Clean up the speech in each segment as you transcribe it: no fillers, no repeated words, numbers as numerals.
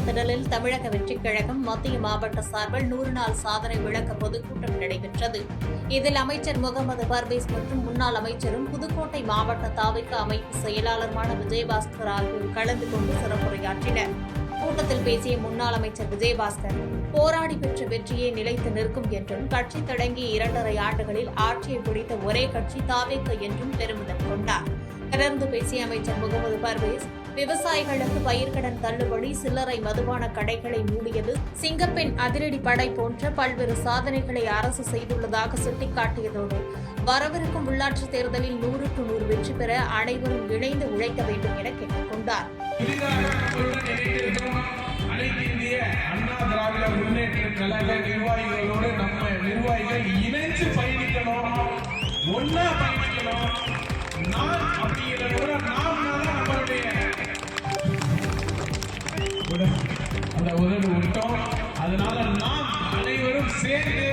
திடலில் தமிழக வெற்றிக் கழகம் மத்திய மாவட்ட சார்பில் 100 நாள் சாதனை விளக்க பொதுக்கூட்டம் நடைபெற்றது. இதில் அமைச்சர் முகமது பர்வேஸ் மற்றும் முன்னாள் அமைச்சரும் புதுக்கோட்டை மாவட்ட தாவிக அமைப்பு செயலாளருமான விஜயபாஸ்கர் ஆகியோர் கலந்து கொண்டு சிறப்புரையாற்றினர். கூட்டத்தில் பேசிய முன்னாள் அமைச்சர் விஜயபாஸ்கர், போராடி பெற்ற வெற்றியே நிலைத்து நிற்கும் என்றும் கட்சி தொடங்கிய 2.5 ஆண்டுகளில் ஆட்சியை பிடித்த ஒரே கட்சி தாவிக என்றும் பெருமிதம் கொண்டார். தொடர்ந்து பேசிய அமைச்சர் முகமது பர்வேஸ், விவசாயிகளுக்கு பயிர்க்கடன் தள்ளுபடி, சில்லறை மதுபான கடைகளை மூடியது, சிங்கப்பெண் அதிரடி படை போன்ற பல்வேறு சாதனைகளை அரசு செய்துள்ளதாக சுட்டிக்காட்டியதோடு வரவிருக்கும் உள்ளாட்சித் தேர்தலில் 100க்கு 100 வெற்றி பெற அனைவரும் இணைந்து உழைக்க வேண்டும் என கேட்டுக் கொண்டார். நிர்வாகிகளோடு நம்ம நிர்வாகிகள் இணைந்து பயணிக்கணும், ஒன்னா பயணிக்கணும். நான் அப்படிங்கிறத நம்மளுடைய அந்த உதவி விட்டோம். அதனால நாம் அனைவரும் சேர்ந்து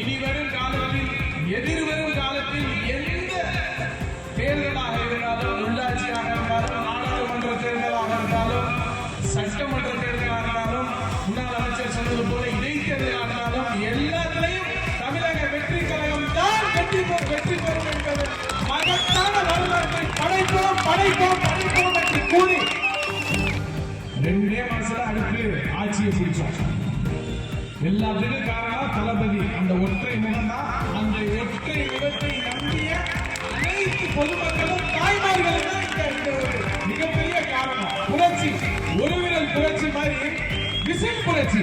இனிவரும் காலத்தில் எதிர்வரும் காலத்தில் எந்த தேர்தலாக இருந்தாலும், உள்ளாட்சியாக இருந்தாலும், நாடாளுமன்ற தேர்தலாக இருந்தாலும், சட்டமன்ற தேர்தலாக இருந்தாலும், முன்னாள் அமைச்சர் சொன்னது போல இடைத்தேர்தலாக இருந்தாலும் எல்லாத்திலையும் தமிழக வெற்றி கழகம் தான் வெற்றி பெறும் என்பது மகத்தான வரலாற்றை படைப்போம் படைப்போம் படைப்போம் என்று கூறி 2 மாசத்துல அடுத்து ஆட்சியை பிடிச்சோம். எல்லாத்துக்கும் காரணம் தளபதி. அந்த ஒற்றை முகம் தான். அந்த ஒற்றை முகத்தை நம்பிய அனைத்து பொதுமக்களும் தாய்மார்களும் தான் இந்த ஒரு மிகப்பெரிய காரணம். புரட்சி, ஒரு விரல் புரட்சி மாதிரி விசில் புரட்சி.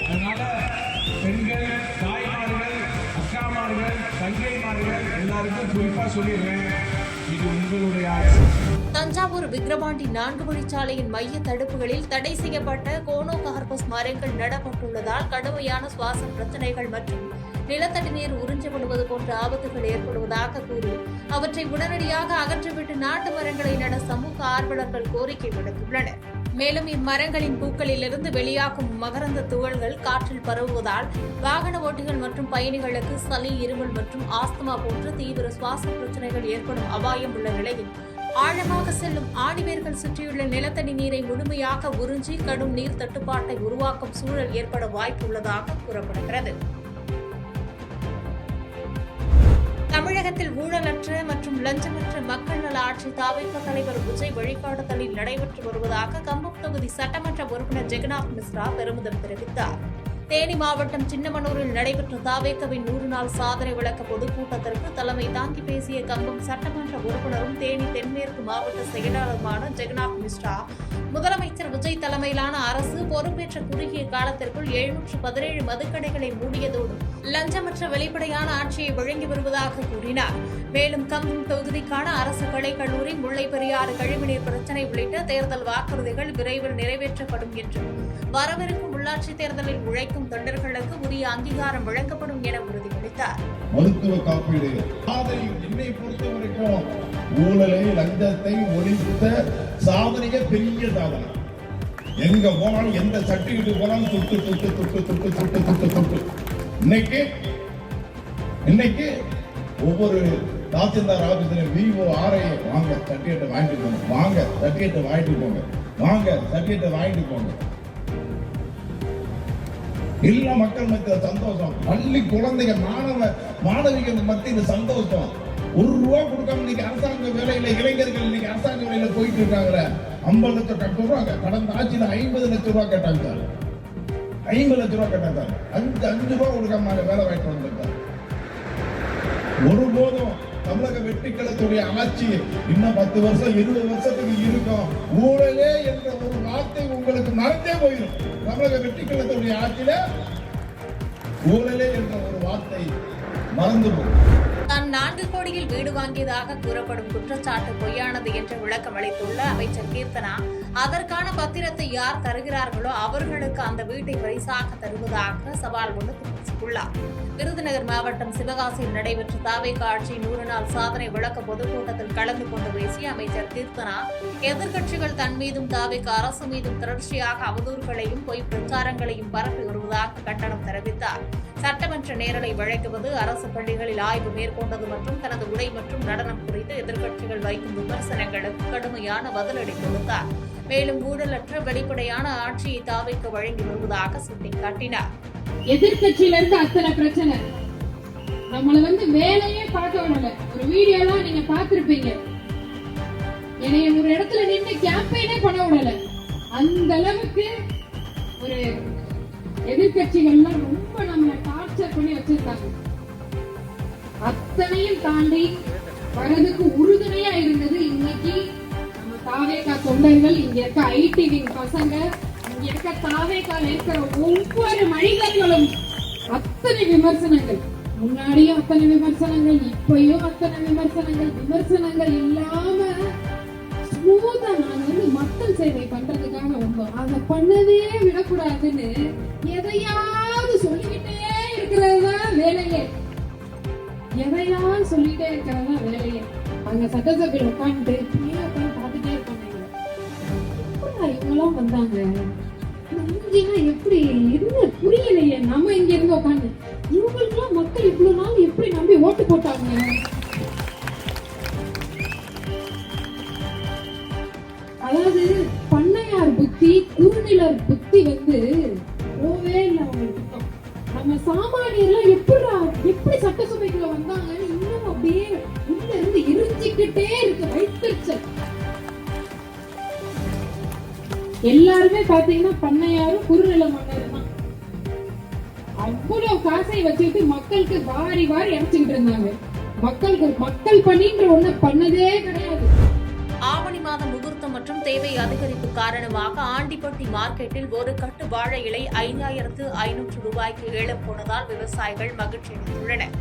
அதனால பெண்கள், தாய்மார்கள், அக்காமார்கள், தங்கைமார்கள் எல்லாருக்கும் குறிப்பா சொல்லிடுறேன், இது உங்களுடைய ஆட்சி. தஞ்சாவூர் விக்கிரவாண்டி 4 வழிச்சாலையின் மைய தடுப்புகளில் தடை செய்யப்பட்ட கோனோகார்பஸ் மரங்கள் நடப்பட்டுள்ளதால் கடுமையான சுவாச பிரச்சினைகள் மற்றும் நிலத்தடி நீர் உறிஞ்சப்படுவது போன்ற ஆபத்துகள் ஏற்படுவதாக கூறி அவற்றை உடனடியாக அகற்றிவிட்டு நாட்டு மரங்களை நட சமூக ஆர்வலர்கள் கோரிக்கை விடுத்துள்ளனர். மேலும் இம்மரங்களின் பூக்களிலிருந்து வெளியாகும் மகரந்த துகள்கள் காற்றில் பரவுவதால் வாகன ஓட்டிகள் மற்றும் பயணிகளுக்கு சளி, இருமல் மற்றும் ஆஸ்துமா போன்ற தீவிர சுவாச பிரச்சினைகள் ஏற்படும் அபாயம் உள்ள நிலையில் ஆழமாக செல்லும் ஆணிவேர்கள் சுற்றியுள்ள நிலத்தடி நீரை முழுமையாக உறிஞ்சி கடும் நீர் தட்டுப்பாட்டை உருவாக்கும் சூழல் ஏற்பட வாய்ப்புள்ளதாக கூறப்படுகிறது. தமிழகத்தில் ஊழலற்ற மற்றும் லஞ்சமற்ற மக்கள் நல ஆட்சி தாவிக தலைவர் விஜய் வழிகாட்டுதலில் நடைபெற்று வருவதாக கம்பம் தொகுதி சட்டமன்ற உறுப்பினர் ஜெகநாத் மிஸ்ரா பெருமிதம் தெரிவித்தார். தேனி மாவட்டம் சின்னமனூரில் நடைபெற்ற தாவேகவின் 100 நாள் சாதனை விளக்க பொதுக்கூட்டத்திற்கு தலைமை தாங்கி பேசிய கம்பம் சட்டமன்ற உறுப்பினரும் தேனி தென்மேற்கு மாவட்ட செயலாளருமான ஜெகநாத் மிஸ்ரா, முதலமைச்சர் விஜய் தலைமையிலான அரசு பொறுப்பேற்ற குறுகிய காலத்திற்குள் 717 மதுக்கடைகளை மூடியதோடு லஞ்சமற்ற வெளிப்படையான ஆட்சியை வழங்கி வருவதாக கூறினார். மேலும் கம்பம் தொகுதிக்கான அரசு கலை கல்லூரி, முல்லை பெரியாறு கழிவுநீர் பிரச்சினை உள்ளிட்ட தேர்தல் வாக்குறுதிகள் விரைவில் நிறைவேற்றப்படும் என்றும் வரவிருக்கும் உள்ளாட்சி தேர்தலில் உழைக்கும் தொண்டர்களுக்கு உரிய அங்கீகாரம் வழங்கப்படும் என உறுதியளித்தார். மருத்துவ காப்பீடு என்னை பொறுத்தவரைக்கும் ஊழலை, லஞ்சத்தை ஒழித்த சாதனையே பெரிய சாதனை. எங்க போனாலும், எந்த சர்டிபிகேட் போனாலும் தொட்டு தொட்டு தொட்டு தொட்டு தொட்டு தொட்டு தொட்டு இன்னைக்கு ஒவ்வொரு தாசில்தார் ஆபீஸ்ல விஓ ஆர்ஐ வாங்க சர்டிபிகேட் வாங்கிட்டு போங்க, வாங்க சர்டிபிகேட் வாங்கிட்டு போங்க, வாங்க சர்டிபிகேட் வாங்கிட்டு போங்க. எல்லா மக்கள் மத்தியில் சந்தோஷம். பள்ளி குழந்தைங்க, மாணவிகள் மத்தியில் சந்தோஷம். 1 ரூபா கொடுக்காம இன்னைக்கு அரசாங்க வேலையில இளைஞர்கள் இன்னைக்கு அரசாங்க வேலையில போயிட்டு இருக்காங்க. 50 லட்சம் கட்டுறாங்க. கடந்த ஆட்சியில 50 லட்சம் ரூபாய் கேட்டாங்க. 50 லட்சம் ரூபாய் கேட்டாங்க. 5 ரூபாய் கொடுக்காம வேலை வாங்கிட்டு வந்திருக்காங்க. ஒருபோதும் தமிழக வெற்றி கழகத்துடைய ஆட்சி இன்னும் 10 வருஷம் 20 வருஷத்துக்கு இருக்கும். ஊழலே என்ற ஒரு வார்த்தை உங்களுக்கு மறந்தே போயிடும். தமிழக வெற்றி கழகத்துடைய ஆட்சியில ஊழலே என்ற ஒரு வார்த்தை மறந்து போகும். தான் 4 கோடியில் வீடு வாங்கியதாக கூறப்படும் குற்றச்சாட்டு பொய்யானது என்று விளக்கம் அளித்துள்ள அமைச்சர் கீர்த்தனா, அதற்கான பத்திரத்தை யார் தருகிறார்களோ அவர்களுக்கு அந்த வீட்டை பரிசாக தருவதாக சவால் ஒன்று தெரிவித்துள்ளார். விருதுநகர் மாவட்டம் சிவகாசியில் நடைபெற்ற தாவேகா ஆட்சி 100 நாள் சாதனை விளக்க பொதுக்கூட்டத்தில் கலந்து கொண்டு பேசிய அமைச்சர் கீர்த்தனா, எதிர்க்கட்சிகள் தன் மீதும் தாவேகா அரசு மீதும் தொடர்ச்சியாக அவதூறுகளையும் பொய் பிரச்சாரங்களையும் பரப்பி வருவதாக கண்டனம் தெரிவித்தார். சட்டமன்ற நேரலை வழங்குவது, அரசு பள்ளிகளில் ஆய்வு மேற்கொண்டது மற்றும் தனது உடை மற்றும் நடனம் குறித்து எதிர்க்கட்சிகள் வைக்கும் விமர்சனங்களுக்கு கடுமையான பதிலடி கொடுத்தார். மேலும் ஊழலற்ற வெளிப்படையான ஆட்சியை தாவேகா வழங்கி வருவதாக சுட்டிக்காட்டினார். எதிர்கட்சியில இருந்து அத்தனை பிரச்சனை, நம்மள வேலையே பார்க்க விடல. ஒரு வீடியோலாம் நீங்க பார்த்திருப்பீங்க, என்னைய ஒரு இடத்துல நின்று கேம்பெயினே பண்ண விடல. அந்த அளவுக்கு ஒரு எதிர்கட்சிகள்லாம் ரொம்ப நம்ம டார்ச்சர் பண்ணி வச்சிருக்காங்க. அத்தனையும் தாண்டி வரதுக்கு உறுதுணையா இருந்தது இன்னைக்கு நம்ம தாவேகா தொண்டர்கள், இங்க இருக்க ஐடி விங் பசங்க, இங்க இருக்க தாவேகால இருக்கிற ஒவ்வொரு மனிதர்களும். அத்தனை விமர்சனங்கள், முன்னாடியும் அத்தனை விமர்சனங்கள், இப்பயும் அத்தனை விமர்சனங்கள் இல்லாம ஸ்மூத்தா நாங்க மக்கள் சேவை பண்றதுக்காக வந்தோம். அதை பண்ணவே விடக்கூடாதுன்னு எதையாவது சொல்லிக்கிட்டே இருக்கிறதுதான் வேலையே. எதையாவது சொல்லிட்டே இருக்கிறதா வேலையே. அங்க சட்டசபையில் உட்காந்துட்டு பார்த்துட்டே இருப்பாங்க. இவங்கெல்லாம் வந்தாங்க, எப்படி இருந்து புரியலையே. நம்ம இங்க இருந்து உட்காந்து இவங்களுக்கு எல்லாம் மக்கள் இவ்வளவு நாள் எப்படி நம்பி ஓட்டு போட்டாங்க. அதாவது பண்ணையார் புத்தி, குறுநிலர் புத்தி போவே இல்லை அவங்களுக்கு. நம்ம சாமானியர்லாம் எப்படி சட்டசபைக்குள்ள வந்தாங்கன்னு இன்னும் அப்படியே உள்ள இருந்து இருந்துகிட்டே இருக்கு வைத்தறிச்சல். எல்லாருமே பாத்தீங்கன்னா பண்ணையாரும் குறுநில மன்னர் தான். அவ்வளவு காசை வச்சுக்கிட்டு மக்களுக்கு வாரி வாரி அரைச்சுக்கிட்டு இருந்தாங்க. மக்கள் பணின்ற ஒண்ணு பண்ணதே கிடையாது. ஆவணி மாத முகூர்த்தம் மற்றும் தேவை அதிகரிப்பு காரணமாக ஆண்டிப்பட்டி மார்க்கெட்டில் ஒரு கட்டு வாழை இலை 5500 ரூபாய்க்கு ஏலம் போனதால் விவசாயிகள் மகிழ்ச்சி அடைந்துள்ளனர்.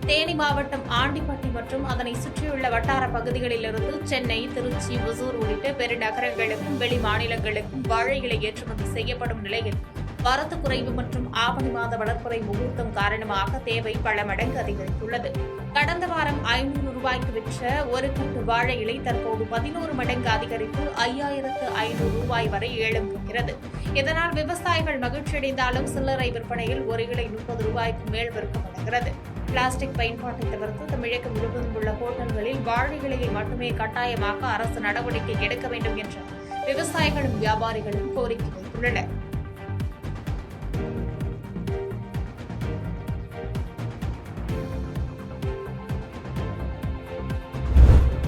தேனி மாவட்டம் ஆண்டிப்பட்டி மற்றும் அதனை சுற்றியுள்ள வட்டார பகுதிகளிலிருந்து சென்னை, திருச்சி, ஒசூர் உள்ளிட்ட பெருநகரங்களுக்கும் வெளி மாநிலங்களுக்கும் வாழை இலை ஏற்றுமதி செய்யப்படும் நிலையில் வரத்து குறைவு மற்றும் ஆவணி மாத வளர்ப்புறை முகூர்த்தம் காரணமாக தேவை பல மடங்கு அதிகரித்துள்ளது. கடந்த வாரம் 500 ரூபாய்க்கு விற்ற ஒரு கட்டு வாழை இலை தற்போது 11 மடங்கு அதிகரித்து 5500 ரூபாய் வரை ஏலம் போகிறது. இதனால் விவசாயிகள் மகிழ்ச்சியடைந்தாலும் சில்லறை விற்பனையில் ஒரு இலை 30 ரூபாய்க்கு மேல் விற்கப்படுகிறது. பிளாஸ்டிக் பயன்பாட்டை தவிர்த்து தமிழகம் முழுவதும் உள்ள ஹோட்டல்களில் வாழை இலையை மட்டுமே கட்டாயமாக அரசு நடவடிக்கை எடுக்க வேண்டும் என்று விவசாயிகளும் வியாபாரிகளும் கோரிக்கை வைத்துள்ளனர்.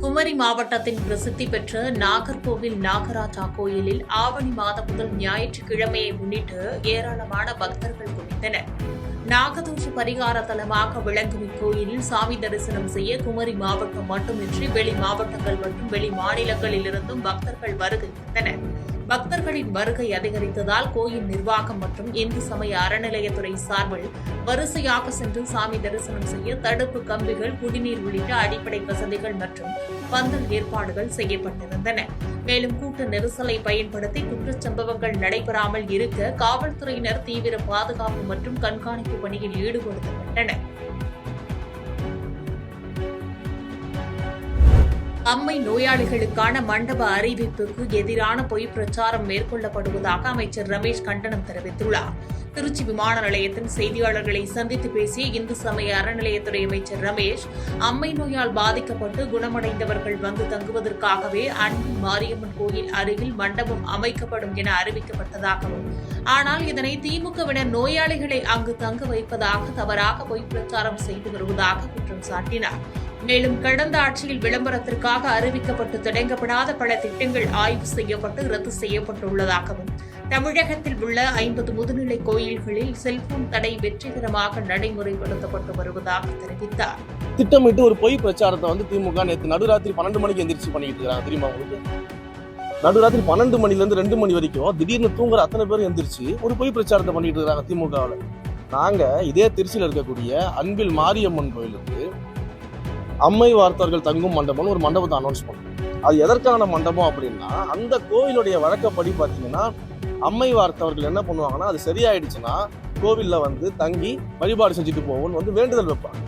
குமரி மாவட்டத்தின் பிரசித்தி பெற்ற நாகர்கோவில் நாகராஜா கோயிலில் ஆவணி மாதம் முதல் ஞாயிற்றுக்கிழமையை முன்னிட்டு ஏராளமான பக்தர்கள் குவிந்தனர். நாகதோஷ பரிகார தலமாக விளங்கும் இக்கோயிலில் சாமி தரிசனம் செய்ய குமரி மாவட்டம் மட்டுமின்றி வெளி மாவட்டங்கள் மற்றும் வெளி மாநிலங்களிலிருந்தும் பக்தர்கள் வருகை தந்தனர். பக்தர்களின் வருகை அதிகரித்ததால் கோயில் நிர்வாகம் மற்றும் இந்து சமய அறநிலையத்துறை சார்பில் வரிசையாக சென்று சாமி தரிசனம் செய்ய தடுப்பு கம்பிகள், குடிநீர் உள்ளிட்ட அடிப்படை வசதிகள் மற்றும் பந்தல் ஏற்பாடுகள் செய்யப்பட்டிருந்தன. மேலும் கூட்ட நெரிசலை பயன்படுத்தி குற்றச்சம்பவங்கள் நடைபெறாமல் இருக்க காவல்துறையினர் தீவிர பாதுகாப்பு மற்றும் கண்காணிப்பு பணியில் ஈடுபடுத்தப்பட்டனர். அம்மை நோயாளிகளுக்கான மண்டப அறிவிப்புக்கு எதிரான பொய் பிரச்சாரம் மேற்கொள்ளப்படுவதாக அமைச்சர் ரமேஷ் கண்டனம் தெரிவித்துள்ளார். திருச்சி விமான நிலையத்தில் செய்தியாளர்களை சந்தித்து பேசிய இந்து சமய அறநிலையத்துறை அமைச்சர் ரமேஷ், அம்மை நோயால் பாதிக்கப்பட்டு குணமடைந்தவர்கள் வந்து தங்குவதற்காகவே அன்னை மாரியம்மன் கோயில் அருகில் மண்டபம் அமைக்கப்படும் என அறிவிக்கப்பட்டதாகவும், ஆனால் இதனை திமுகவினர் நோயாளிகளை அங்கு தங்க வைப்பதாக தவறாக பொய் பிரச்சாரம் செய்து வருவதாக குற்றம் சாட்டினார். மேலும் கடந்த ஆட்சியில் விளம்பரத்திற்காக அறிவிக்கப்பட்டு தொடங்கப்படாத பல திட்டங்கள் ஆய்வு செய்யப்பட்டு ரத்து செய்யப்பட்டுள்ளதாகவும், தமிழகத்தில் உள்ள 50 முதுநிலை கோயில்களில் செல்போன் தடை வெற்றிகரமாக நடைமுறைப்படுத்தப்பட்டு வருவதாக தெரிவித்தார். திட்டமிட்டு ஒரு பொய் பிரச்சாரத்தை திமுக நேற்று நடுராத்திரி 12 மணிக்கு எந்திரிச்சு பண்ணிட்டு இருக்காங்க. தெரியுமா உங்களுக்கு? நடுராத்திரி 12 மணிலேருந்து 2 மணி வரைக்கும் திடீர்னு தூங்குற அத்தனை பேரும் எந்திரிச்சு ஒரு பொய் பிரச்சாரத்தை பண்ணிட்டு இருக்காங்க திமுகவில். நாங்க இதே திருச்சியில் இருக்கக்கூடிய அன்பில் மாரியம்மன் கோயிலுக்கு அம்மை வார்த்தவர்கள் தங்கும் மண்டபம்னு ஒரு மண்டபத்தை அனௌன்ஸ் பண்ணோம். அது எதற்கான மண்டபம் அப்படின்னா, அந்த கோவிலுடைய வழக்கப்படி பார்த்தீங்கன்னா அம்மை வார்த்தவர்கள் என்ன பண்ணுவாங்கன்னா, அது சரியாயிடுச்சுன்னா கோவில்ல வந்து தங்கி வழிபாடு செஞ்சுட்டு போவோம்னு வந்து வேண்டுதல் வைப்பாங்க.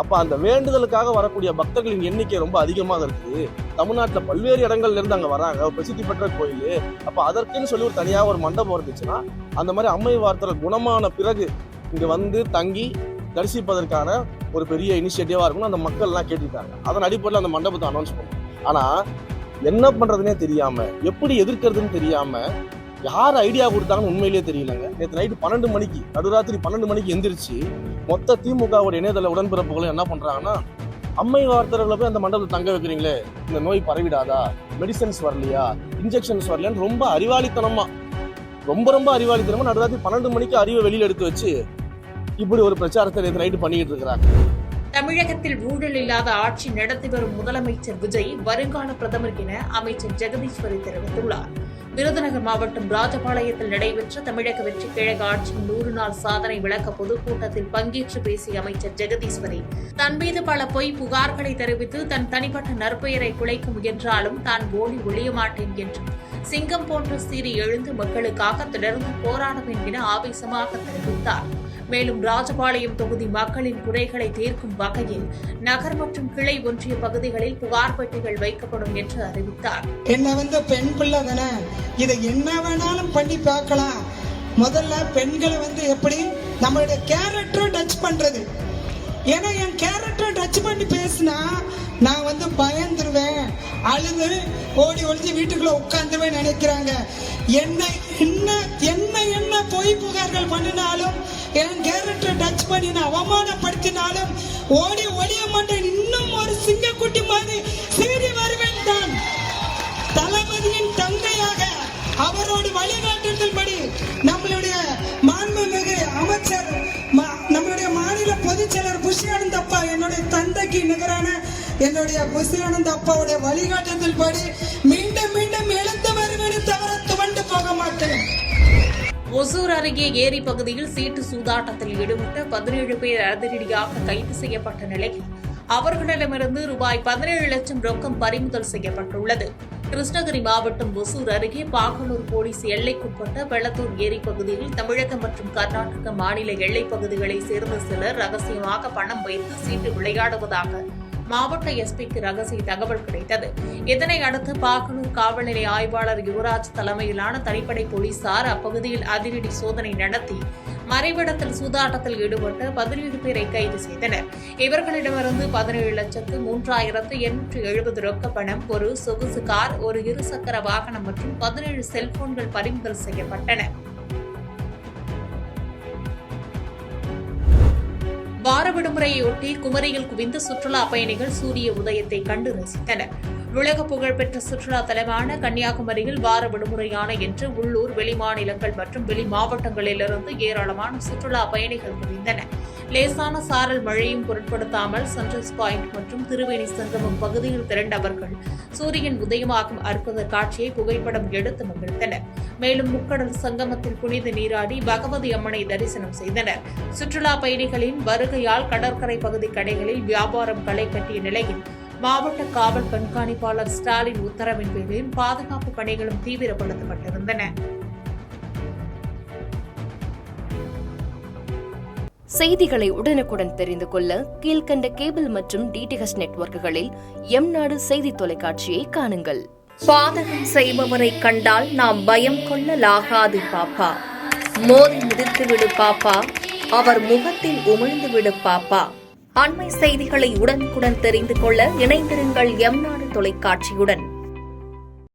அப்ப அந்த வேண்டுதலுக்காக வரக்கூடிய பக்தர்களின் எண்ணிக்கை ரொம்ப அதிகமாக இருக்குது. தமிழ்நாட்டில் பல்வேறு இடங்கள்ல இருந்து அங்க வராங்க, ஒரு பிரசித்தி பெற்ற கோயில். அப்ப அதற்குன்னு சொல்லி ஒரு தனியாக ஒரு மண்டபம் இருந்துச்சுன்னா, அந்த மாதிரி அம்மை வார்த்தவர் குணமான பிறகு இங்க வந்து தங்கி தரிசிப்பதற்கான ஒரு பெரிய இனிஷியேட்டிவா இருக்கும்னு அந்த மக்கள் எல்லாம் கேட்டுட்டாங்க. அதன் அடிப்படையில் அந்த மண்டபத்தை அனௌன்ஸ் பண்ணும். ஆனா என்ன பண்றதுன்னே தெரியாம, எப்படி எதிர்க்கிறதுன்னு தெரியாம, யார் ஐடியா கொடுத்தாங்கன்னு உண்மையிலேயே தெரியலங்க. நேற்று நைட்டு 12 மணிக்கு, நடுராத்திரி 12 மணிக்கு எந்திரிச்சு மொத்த திமுகவுடைய இணையதள உடன்பிறப்புகளும் என்ன பண்றாங்கன்னா, அம்மை வார்த்தவர்களை போய் அந்த மண்டபத்தை தங்க வைக்கிறீங்களே, இந்த நோய் பரவிடாதா, மெடிசன்ஸ் வரலையா, இன்ஜெக்ஷன்ஸ் வரலையான்னு ரொம்ப அறிவாளித்தனமா நடுராத்திரி 12 மணிக்கு அறிவை வெளியில எடுத்து வச்சு இப்படி ஒரு பிரச்சாரத்தை நேற்று நைட்டு பண்ணிட்டு இருக்கிறாங்க. தமிழகத்தில் ஊழல் இல்லாத ஆட்சி நடத்தி வரும் முதலமைச்சர் விஜய் வருங்கால பிரதமர் என அமைச்சர் ஜெகதீஸ்வரி தெரிவித்துள்ளார். விருதுநகர் மாவட்டம் ராஜபாளையத்தில் நடைபெற்ற தமிழக வெற்றி கழக ஆட்சியின் 100 நாள் சாதனை விளக்க பொதுக்கூட்டத்தில் பங்கேற்று பேசிய அமைச்சர் ஜெகதீஸ்வரி, தன் மீது பல பொய் புகார்களை தெரிவித்து தன் தனிப்பட்ட நற்பெயரை குலைக்க முயன்றாலும் தான் ஓடி ஒழிய மாட்டேன் என்றும், சிங்கம் போன்ற சீறி எழுந்து மக்களுக்காக தொடர்ந்து போராடுவேன் என ஆவேசமாக தெரிவித்தார். மேலும் ராஜபாளையம் தொகுதி மக்களின் குறைகளை தீர்க்கும் வகையில் நகர் மற்றும் கிளை ஒன்றிய பகுதிகளில் புகார் பெட்டிகள் வைக்கப்படும் என்று அறிவித்தார். என்ன பெண் பிள்ளை தானே, இதை என்ன வேணாலும் பண்ணி பார்க்கலாம். முதல்ல பெண்களை எப்படி நம்மளுடைய கேரக்டரை டச் பண்றது. ஏன்னா என் கேரக்டரை டச் பண்ணி பேசினா நான் பயந்துருவேன், அழுது ஓடி ஒழிஞ்சு வீட்டுக்குள்ள உட்காந்துருவேன் நினைக்கிறாங்க. என்ன பொய் புகார்கள் பண்ணினாலும், என் கேரக்டரை டச் பண்ணி அவமானப்படுத்தினாலும் ஓடி ஒழிய மாட்டேன். இன்னும் ஒரு சிங்கக்குட்டி மாதிரி சீறி வருவேன் தான். தளபதியின் தங்கையாக அவரோடு வழிகாட்டுதல்படி நம்மளுடைய மாண்புமிகு அமைச்சர், நம்மளுடைய மாநில பொதுச்செயலர் புஷியானந்த் அப்பா, என்னுடைய தந்தைக்கு நிகரான என்னுடைய புஷியானந்த் அப்பாவுடைய வழிகாட்டுதல் படி மீண்டும் மீண்டும் எழுந்து வருவேன், தவிர துவண்டு போக மாட்டேன். ஒசூர் அருகே ஏரி பகுதியில் சீட்டு சூதாட்டத்தில் ஈடுபட்ட 17 பேர் அதிரடியாக கைது செய்யப்பட்ட நிலையில் அவர்களிடமிருந்து ரூபாய் 17 லட்சம் ரொக்கம் பறிமுதல் செய்யப்பட்டுள்ளது. கிருஷ்ணகிரி மாவட்டம் ஒசூர் அருகே பாகலூர் போலீஸ் எல்லைக்குட்பட்ட வெள்ளத்தூர் ஏரி பகுதியில் தமிழகம் மற்றும் கர்நாடக மாநில எல்லைப் பகுதிகளை சேர்ந்த சிலர் ரகசியமாக பணம் வைத்து சீட்டு விளையாடுவதாக மாவட்ட எஸ்பிக்கு ரகசிய தகவல் கிடைத்தது. இதனை அடுத்து பாகலூர் காவல் நிலைய ஆய்வாளர் யுவராஜ் தலைமையிலான தனிப்படை போலீசார் அப்பகுதியில் அதிரடி சோதனை நடத்தி மறைவிடத்தில் சூதாட்டத்தில் ஈடுபட்ட 17 பேரை கைது செய்தனர். இவர்களிடமிருந்து 17,03,870 ரொக்க பணம், ஒரு சொகுசு கார், ஒரு இருசக்கர வாகனம் மற்றும் 17 செல்போன்கள் பறிமுதல் செய்யப்பட்டன. வார விடுமுறையொட்டி குமரியில் குவிந்த சுற்றுலா பயணிகள் சூரிய உதயத்தை கண்டு ரசித்தனர். உலக புகழ்பெற்ற சுற்றுலா தலமான கன்னியாகுமரியில் வார விடுமுறையான இன்று உள்ளூர், வெளிமாநிலங்கள் மற்றும் வெளி மாவட்டங்களிலிருந்து ஏராளமான சுற்றுலா பயணிகள் குவிந்தனர். லேசான சாரல் மழையும் பொருட்படுத்தாமல் சன்ரைஸ் பாயிண்ட் மற்றும் திருவேணி சங்கமம் பகுதியில் திரண்டவர்கள் சூரியன் உதயமாகும் அற்புத காட்சியை புகைப்படம் எடுத்து மகிழ்ந்தனர். மேலும் முக்கடல் சங்கமத்தில் புனித நீராடி பகவதி அம்மனை தரிசனம் செய்தனர். சுற்றுலா பயணிகளின் வருகையால் கடற்கரை பகுதி கடைகளில் வியாபாரம் களை கட்டிய நிலையில் மாவட்ட காவல் கண்காணிப்பாளர் ஸ்டாலின் உத்தரவின் பேரில் பாதுகாப்பு பணிகளும் தீவிரப்படுத்தப்பட்டிருந்தன. செய்திகளை உடனுக்குடன் தெரிந்து கொள்ள கீழ்கண்ட கேபிள் மற்றும் டிடிஎச் நெட்வொர்க்குகளில் எம்நாடு செய்தி தொலைக்காட்சியை காணுங்கள். பாதகம் செய்பவரை கண்டால் நாம் பயம் கொள்ளலாகாது பாப்பா. மோதி மிதித்துவிடு பாப்பா, அவர் முகத்தில் உமிழ்ந்துவிடு பாப்பா. அண்மை செய்திகளை உடனுக்குடன் தெரிந்து கொள்ள இணைந்திருங்கள் எம்நாடு தொலைக்காட்சியுடன்.